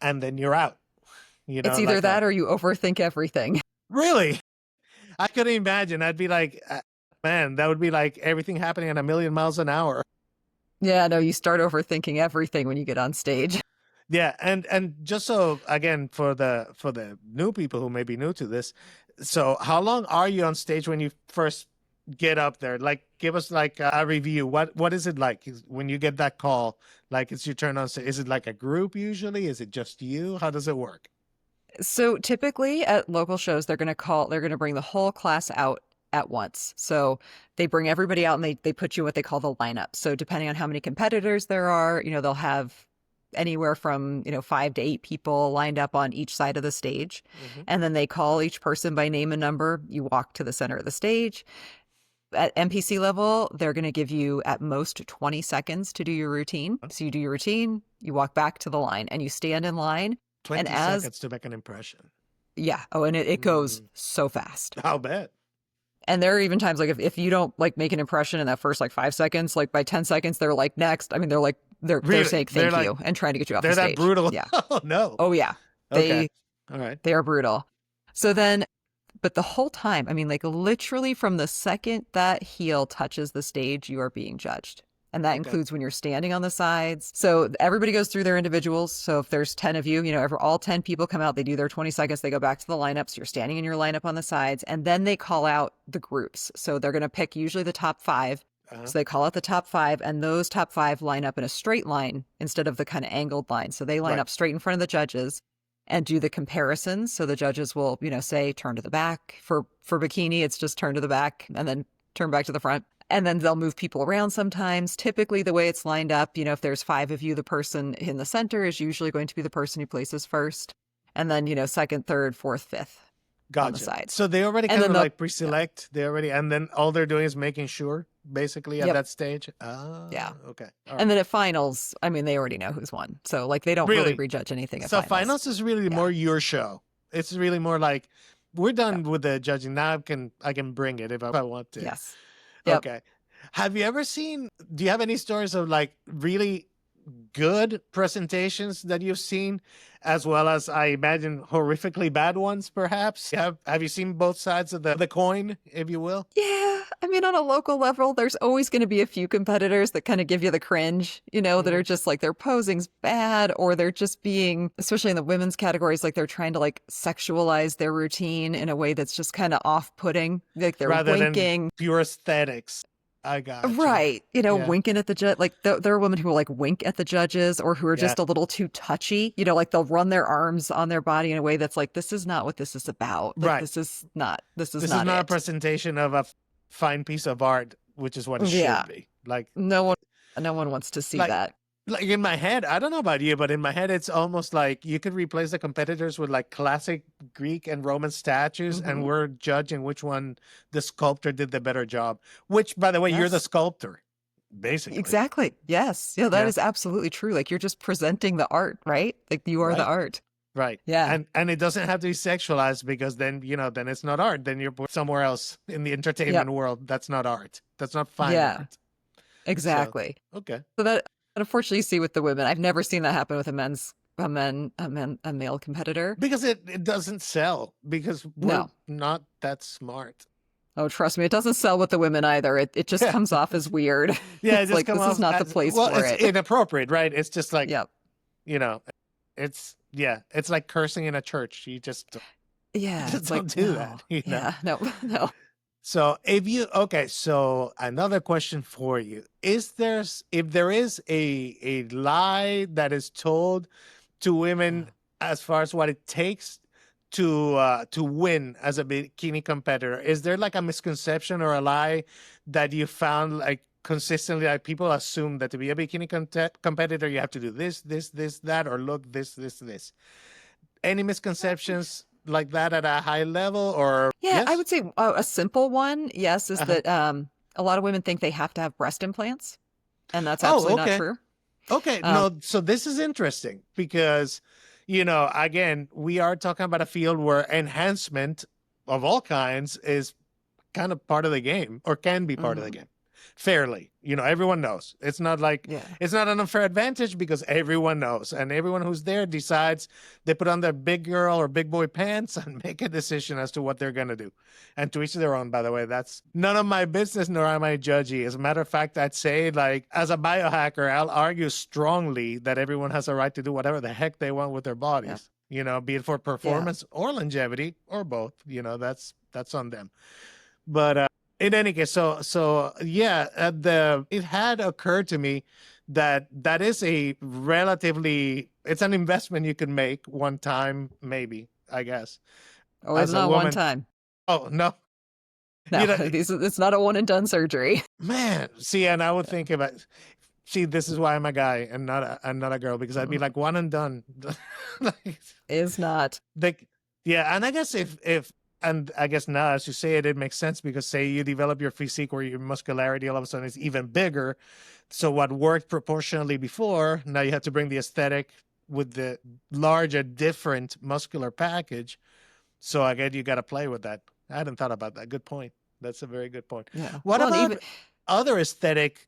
and then you're out. It's either that or you overthink everything. Really? I couldn't imagine. I'd be like, man, that would be like everything happening at 1,000,000 miles an hour. Yeah, no, you start overthinking everything when you get on stage. Yeah, and just so again for the new people who may be new to this, so how long are you on stage when you first get up there? Like, give us a review. What is it like when you get that call? Like, it's your turn on stage. Is it like a group usually? Is it just you? How does it work? So typically at local shows, they're going to bring the whole class out at once. So they bring everybody out and they put you in what they call the lineup. So depending on how many competitors there are, they'll have anywhere from, 5 to 8 people lined up on each side of the stage. Mm-hmm. And then they call each person by name and number. You walk to the center of the stage. At NPC level, they're going to give you at most 20 seconds to do your routine. So you do your routine, you walk back to the line and you stand in line. 20 seconds to make an impression. Yeah. Oh, and it goes so fast. I'll bet. And there are even times if you don't make an impression in that first 5 seconds, by 10 seconds, they're next. I mean, they're saying thank you and trying to get you off the stage. They're that brutal. Yeah. Oh, no. Oh, yeah. Okay. All right. They are brutal. So then, but the whole time, I mean, literally from the second that heel touches the stage, you are being judged. And that includes when you're standing on the sides. So everybody goes through their individuals. So if there's 10 of you, all 10 people come out, they do their 20 seconds, they go back to the lineup. So you're standing in your lineup on the sides, and then they call out the groups. So they're going to pick usually the top 5. So they call out the top 5, and those top 5 line up in a straight line instead of the kind of angled line. So they line up straight in front of the judges and do the comparisons. So the judges will, say, turn to the back. For bikini, it's just turn to the back and then turn back to the front. And then they'll move people around sometimes. Typically, the way it's lined up, if there's 5 of you, the person in the center is usually going to be the person who places first. And then, second, third, fourth, fifth. on the Gotcha. side. So they already And kind then of they'll, like pre-select. They already, and then all they're doing is making sure, basically, at yep, that stage. Ah, yeah. okay. All And right. then at finals, I mean, they already know who's won. So like they don't really Really? prejudge anything at So finals. finals is really Yeah. more your show. It's really more like we're Yep. done with the judging. Now I can bring it if I want to. Yes. Yep. Okay. Have you ever seen, do you have any stories of like really good presentations that you've seen, as well as I imagine horrifically bad ones, perhaps? Have you seen both sides of the coin, if you will? Yeah. I mean, on a local level, there's always going to be a few competitors that kind of give you the cringe, that Hmm. are just like their posing's bad or they're just being, especially in the women's categories, like they're trying to like sexualize their routine in a way that's just kind of off-putting. Like they're Rather than winking. pure aesthetics. I gotcha. Right. Yeah. Winking at the judge. Like there are women who will like wink at the judges or who are Yeah. just a little too touchy. Like they'll run their arms on their body in a way that's like, this is not what this is about. Like Right. this is This is not not a it. presentation of a fine piece of art, which is what it Yeah. should be. Like, No one wants to see like that. like in my head, I don't know about you, but in my head, it's almost like you could replace the competitors with like classic Greek and Roman statues, and Hmm. we're judging which one the sculptor did the better job. Which, by the way, you're the Yes. sculptor, basically. Exactly. Yes. Yeah, that Yeah. is absolutely true. Like you're just presenting the art, right? Like you are the Right. art. Right. Yeah. And it doesn't have to be sexualized, because then, then it's not art. Then you're somewhere else in the entertainment Yep. world. That's not art. That's not fine Yeah. art. So, Exactly. okay. So that unfortunately you see with the women. I've never seen that happen with a male competitor. Because it doesn't sell, because we're No. not that smart. Oh, trust me, it doesn't sell with the women either. It just Yeah. comes off as weird. Yeah, it It's just like come this is off not the as, place well, for it's it. inappropriate, right? It's just like, Yep. you know, it's like cursing in a church. You just Yeah. just It's like don't do no. that, Yeah. No. No. So okay, so another question for you. If there is a lie that is told to women as far as what it takes to win as a bikini competitor, is there like a misconception or a lie that you found like consistently, like people assume that to be a bikini competitor you have to do this, that, or look this? Any misconceptions like that at a high level, or Yeah, I yes? would say a simple one, yes, is Uh-huh. that a lot of women think they have to have breast implants, and that's Oh, absolutely not okay. true. Okay. Um, No, so this is interesting because, again, we are talking about a field where enhancement of all kinds is kind of part of the game, or can be part of the mhm. game. Fairly. Everyone knows. It's not like Yeah. it's not an unfair advantage, because everyone knows, and everyone who's there decides. They put on their big girl or big boy pants and make a decision as to what they're going to do. And to each their own, by the way. That's none of my business, nor am I judgy. As a matter of fact, I'd say, like, as a biohacker, I'll argue strongly that everyone has a right to do whatever the heck they want with their Yeah. bodies. Be it for Yeah. performance or longevity or both. That's on them. But in any case, so yeah, it had occurred to me that is it's an investment you can make one time, maybe, I guess, Oh, it's as a not one woman. time. Oh no, No, you know, it's not a one and done surgery. man. See, and I would think about. See, this is why I'm a guy and not a girl, because I'd be like one and done. Like, Is not. yeah, and I guess and I guess now, as you say it makes sense, because say you develop your physique where your muscularity all of a sudden is even bigger. So what worked proportionally before, now you have to bring the aesthetic with the larger, different muscular package. So I guess you got to play with that. I hadn't thought about that. Good point. That's a very good point. Yeah. What Well, and about even other aesthetic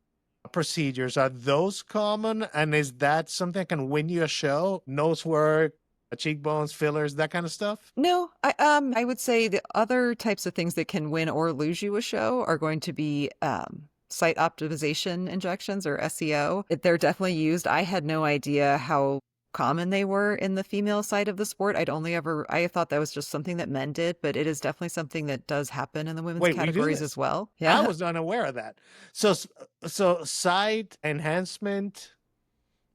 procedures? Are those common? And is that something that can win you a show? Nose work, cheekbones, fillers, that kind of stuff? no, I would say the other types of things that can win or lose you a show are going to be site optimization injections or SEO. They're definitely used. I had no idea how common they were in the female side of the sport. I thought that was just something that men did, but it is definitely something that does happen in the women's Wait, we do categories this? as well. I Yeah. was unaware of that. So site enhancement.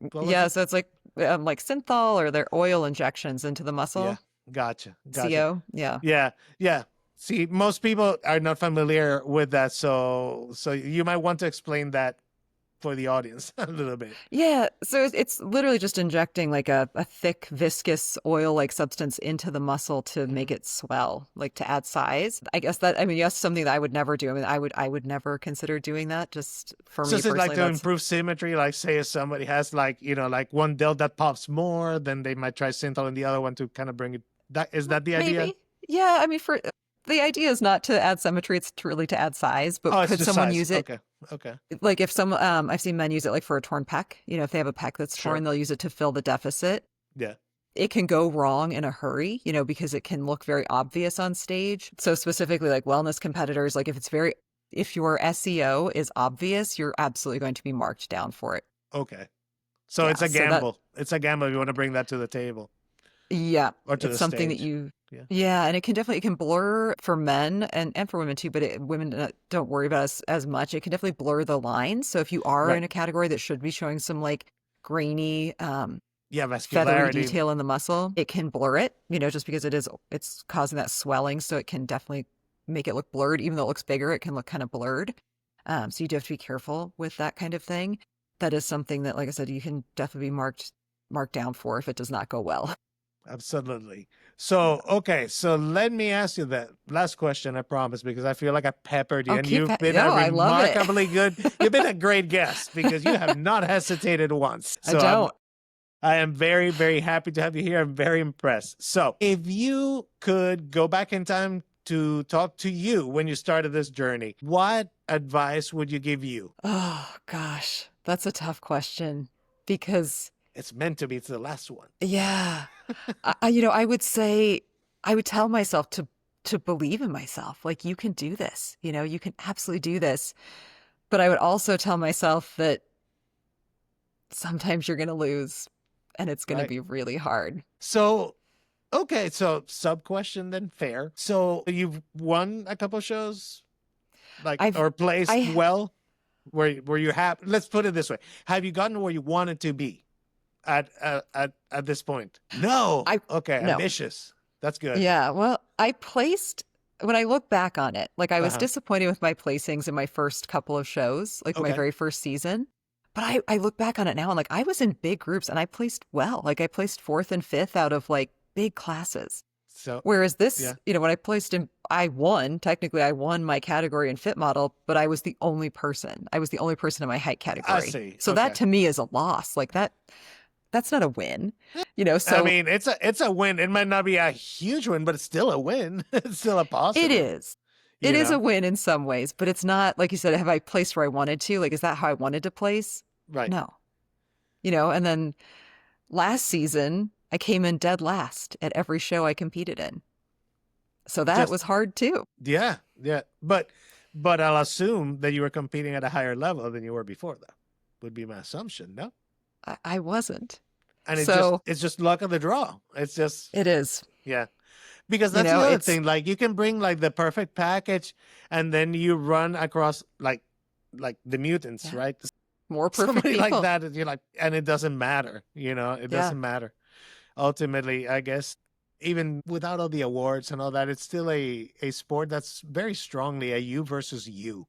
What was Yeah, it? so it's like synthol or their oil injections into the Yeah, muscle. gotcha. CO. Yeah. Yeah, yeah. See, most people are not familiar with that, so you might want to explain that for the audience a little bit. Yeah, so it's literally just injecting like a thick, viscous oil-like substance into the muscle to make it swell, like to add size. I guess that, I mean, yes, something that I would never do. I mean, I would never consider doing that. Just for So me is it like personally, to that's improve symmetry? Like say if somebody has like, like one delt that pops more, then they might try synthol and the other one to kind of bring it. Is that the idea? maybe. Yeah, I mean, for the idea is not to add symmetry; it's to really to add size. Oh, But it's could just someone size. use it? Okay. Okay. Like if some, I've seen men use it like for a torn pec. If they have a pec that's Sure. torn, they'll use it to fill the deficit. Yeah. It can go wrong in a hurry, because it can look very obvious on stage. So specifically like wellness competitors, like if your SEO is obvious, you're absolutely going to be marked down for it. Okay. So Yeah, it's a so that, gamble. It's a gamble if you want to bring that to the table yeah, or to it's the something that stage. Yeah. yeah, and it can blur for men and for women too, but women don't worry about us as much. It can definitely blur the lines. So if you are Right. in a category that should be showing some like grainy, Yeah, feathery vascularity. detail in the muscle, it can blur it, just because it's causing that swelling. So it can definitely make it look blurred. Even though it looks bigger, it can look kind of blurred. So you do have to be careful with that kind of thing. That is something that, like I said, you can definitely be marked down for if it does not go well. Absolutely. So, okay. So let me ask you that last question, I promise, because I feel like I peppered you Oh, and you've been no, a I love it. remarkably good, you've been a great guest because you have not hesitated once. I So don't. I am very, very happy to have you here. I'm very impressed. So if you could go back in time to talk to you when you started this journey, what advice would you give you? Oh gosh, that's a tough question because It's meant to be. It's the last one. yeah, I would say I would tell myself to believe in myself. Like you can do this. You can absolutely do this. But I would also tell myself that sometimes you're going to lose and it's going to Right. be really hard. So, okay. So sub question then, fair. So you've won a couple shows like, I've or placed I well where you have, let's put it this way. Have you gotten where you wanted to be at this point? No. I Okay. no. Ambitious. That's good. Yeah, well, I placed when I look back on it, like I was Uh-huh. disappointed with my placings in my first couple of shows, like my Okay. very first season. But I look back on it now and like I was in big groups and I placed well. Like I placed fourth and fifth out of like big classes. So, Whereas this, yeah. when I placed in, technically I won my category in fit model, but I was the only person. I was the only person in my height category. I see. So Okay. that to me is a loss. Like that's not a win, I so mean, it's a win. It might not be a huge win, but it's still a win. It's still a positive. it is. It is a win in some ways, but it's not, like you said, have I placed where I wanted to? Like, is that how I wanted to place? Right. No. And then last season, I came in dead last at every show I competed in. So that was hard too. Yeah. Yeah. But I'll assume that you were competing at a higher level than you were before, though. Would be my assumption, no? I wasn't. And So it's just luck of the draw. It's just, it is. yeah. Because that's the other thing. Like you can bring like the perfect package and then you run across like the mutants, right? More perfect Somebody people. like that, you're like, and it doesn't matter, it doesn't matter. Ultimately, I guess, even without all the awards and all that, it's still a sport that's very strongly a you versus you.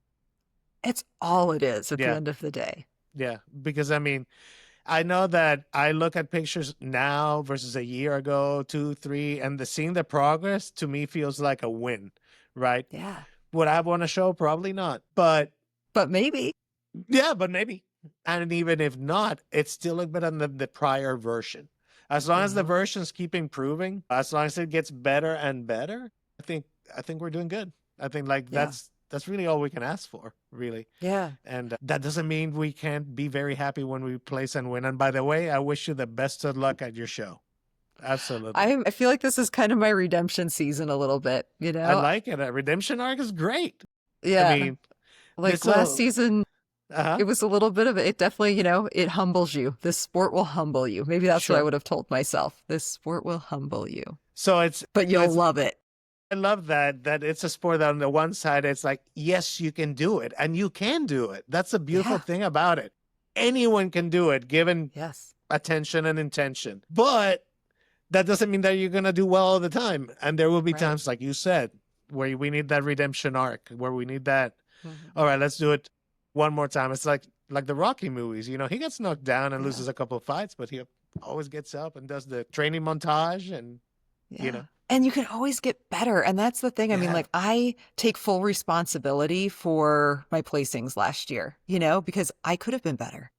It's all it is at the end of the day. Yeah, because I mean, I know that I look at pictures now versus a year ago, 2, 3, and seeing the progress to me feels like a win, right? Yeah. Would I want to show? Probably not, but maybe. Yeah, but maybe. And even if not, it's still a bit on the prior version. As long as the versions keep improving, as long as it gets better and better, I think we're doing good. I think that's really all we can ask for, really. Yeah. And that doesn't mean we can't be very happy when we place and win. And by the way, I wish you the best of luck at your show. Absolutely. I feel like this is kind of my redemption season a little bit, I like it. A redemption arc is great. Yeah. I mean, like last season, it was a little bit of it definitely, it humbles you. This sport will humble you. Maybe that's what I would have told myself. This sport will humble you. So but you'll love it. I love that it's a sport that on the one side, it's like, yes, you can do it and you can do it. That's the beautiful thing about it. Anyone can do it given attention and intention, but that doesn't mean that you're going to do well all the time. And there will be times, like you said, where we need that redemption arc, where we need that. All right, let's do it one more time. It's like like the Rocky movies. You know, he gets knocked down and Yeah. loses a couple of fights, but he always gets up and does the training montage and, you Yeah. know. And you can always get better. And that's the thing. I mean, Yeah. like, I take full responsibility for my placings last year, because I could have been better.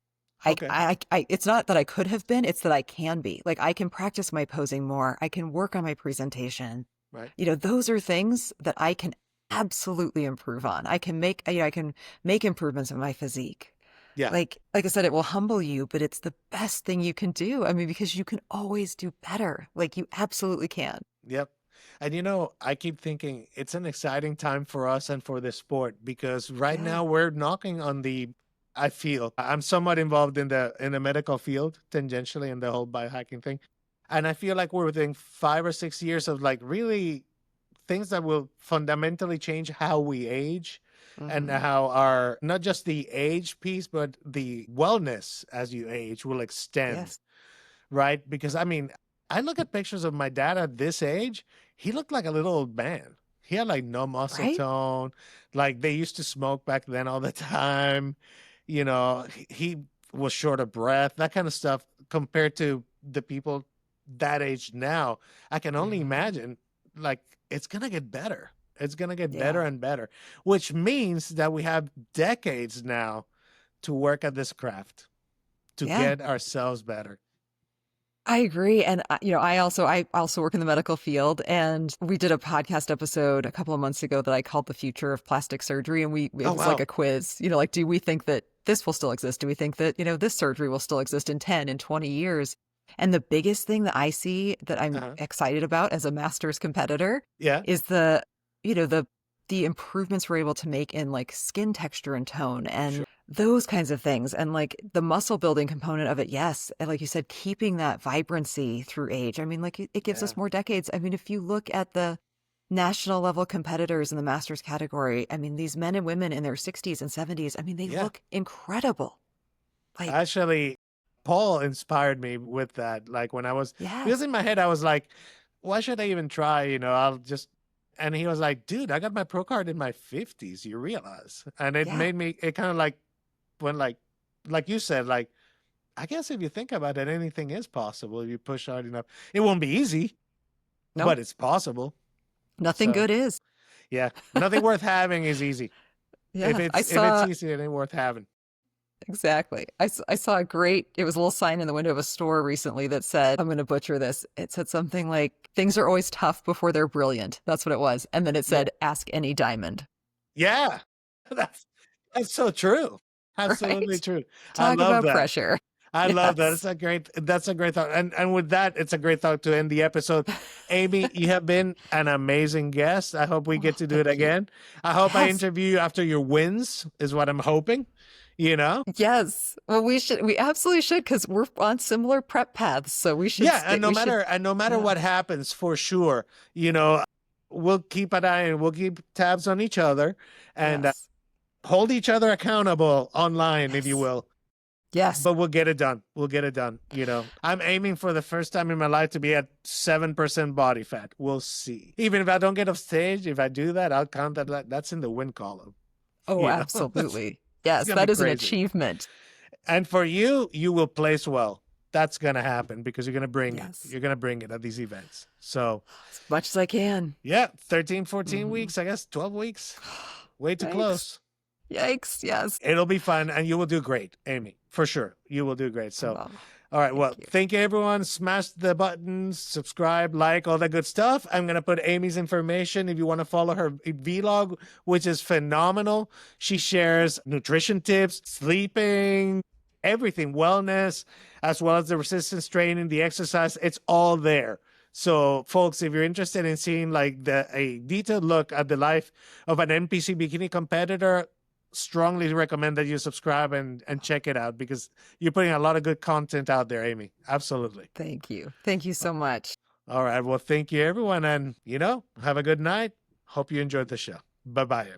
Okay. It's not that I could have been, it's that I can be. Like, I can practice my posing more. I can work on my presentation. Right. Those are things that I can absolutely improve on. I can make improvements in my physique. Yeah. Like I said, it will humble you, but it's the best thing you can do. I mean, because you can always do better. Like, you absolutely can. Yep. And I keep thinking it's an exciting time for us and for the sport because right Yeah. now we're knocking on I feel I'm somewhat involved in the medical field tangentially in the whole biohacking thing. And I feel like we're within 5 or 6 years of like really things that will fundamentally change how we age and Hmm. how our not just the age piece, but the wellness as you age will extend, Yes. right? Because I mean, I look at pictures of my dad at this age, he looked like a little old man. He had like no muscle Right? tone. Like they used to smoke back then all the time. He was short of breath, that kind of stuff compared to the people that age now. I can only Hmm. imagine like it's going to get better. It's going to get better Yeah. and better, which means that we have decades now to work at this craft to Yeah. get ourselves better. I agree. And I also work in the medical field, and we did a podcast episode a couple of months ago that I called The Future of Plastic Surgery. And it Oh, was like wow. a quiz, like, do we think that this will still exist? Do we think that, this surgery will still exist in 10 and 20 years? And the biggest thing that I see that I'm Uh-huh. excited about as a master's competitor Yeah. is the improvements we're able to make in like skin texture and tone and Sure. those kinds of things. And like the muscle building component of it, yes. And like you said, keeping that vibrancy through age. I mean, like it gives Yeah. us more decades. I mean, if you look at the national level competitors in the masters category, I mean, these men and women in their 60s and 70s, I mean, they Yeah. look incredible. Like, Actually, Paul inspired me with that. Like because yes, in my head, I was like, why should I even try? And he was like, dude, I got my pro card in my 50s. You realize? And it yeah, made me, it kind of like, when like you said, like, I guess if you think about it, anything is possible if you push hard enough. It won't be easy, nope, but it's possible. nothing So good is. yeah, nothing worth having is easy. If Yeah, I it's saw easy, it ain't worth having. exactly. I saw it was a little sign in the window of a store recently that said, I'm going to butcher this. It said something like, things are always tough before they're brilliant. That's what it was. And then it Yeah. said, ask any diamond, Yeah. That's that's so true. Absolutely right? true. I Talk love about that. pressure. I love that. Yes. That's a great thought. And with that, it's a great thought to end the episode. Amy, you have been an amazing guest. I hope we Oh, get to do it thank you. again. I hope I Yes. interview you after your wins, is what I'm hoping. You know? Yes. Well, we absolutely should, because we're on similar prep paths. So we should Yeah, stay, we should, and no matter yeah. what happens, for sure, we'll keep an eye and we'll keep tabs on each other and Yes. hold each other accountable online, if you Yes. will. Yes. But we'll get it done. We'll get it done. I'm aiming for the first time in my life to be at 7% body fat. We'll see. Even if I don't get off stage, if I do that, I'll count that. That's in the win column. Oh, You know, it's absolutely. Yes. gonna be That is an crazy. achievement. And for you, you will place well. That's gonna happen because you're gonna bring it. Yes. You're gonna bring it at these events. So As much as I can. yeah, 13, 14 Mhm. weeks, I guess 12 weeks. Way too Yikes. close. Yikes. Yes. It'll be fun and you will do great, Amy, for sure. You will do great. So, Well, all right. Well, thank you. thank you, everyone. Smash the buttons, subscribe, like, all that good stuff. I'm going to put Amy's information if you want to follow her vlog, which is phenomenal. She shares nutrition tips, sleeping, everything, wellness, as well as the resistance training, the exercise. It's all there. So, folks, if you're interested in seeing like a detailed look at the life of an NPC bikini competitor, strongly recommend that you subscribe and check it out because you're putting a lot of good content out there, Amy. Absolutely. Thank you. Thank you so much. All right. Well, thank you, everyone. And, have a good night. Hope you enjoyed the show. Bye-bye.